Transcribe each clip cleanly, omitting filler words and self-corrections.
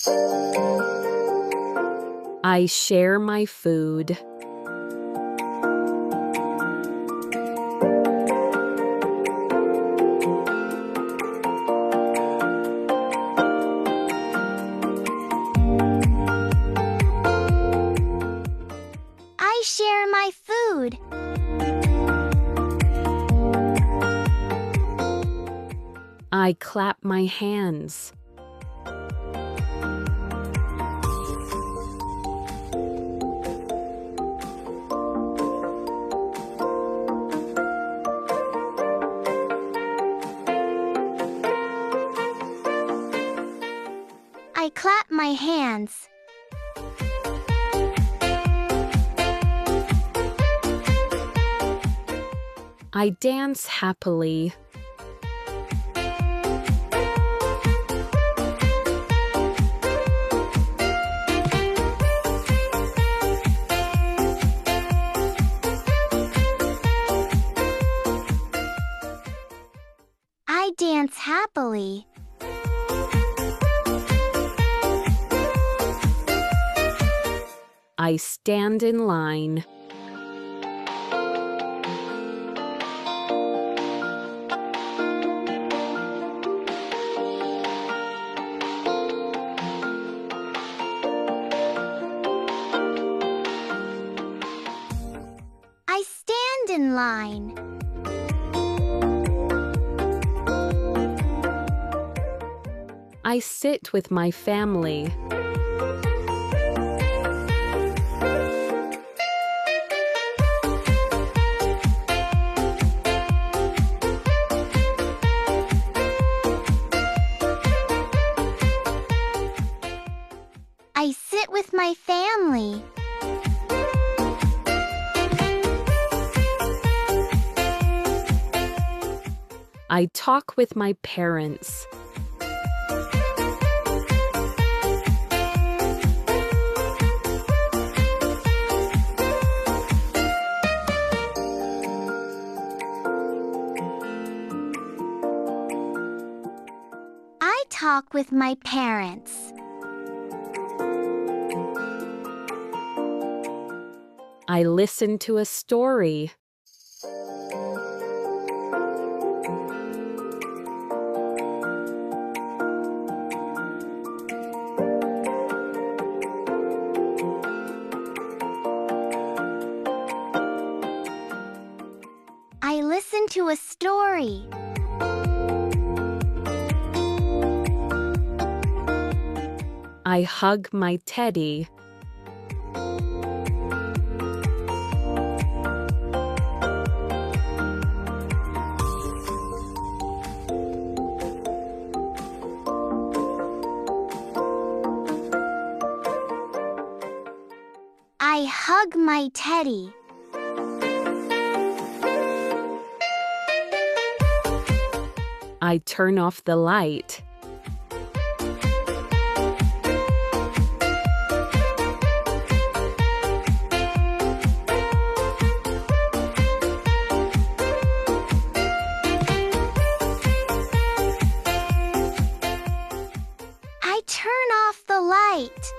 I share my food. I share my food. I clap my hands. I clap my hands. I dance happily. I dance happily. I stand in line. I stand in line. I sit with my family. I sit with my family. I talk with my parents. I talk with my parents. I listen to a story. I listen to a story. I hug my teddy. I hug my teddy. I turn off the light. I turn off the light.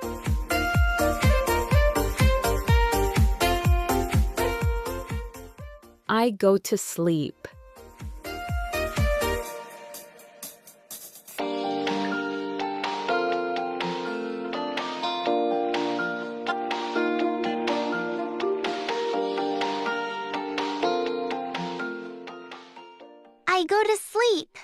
I go to sleep. I go to sleep.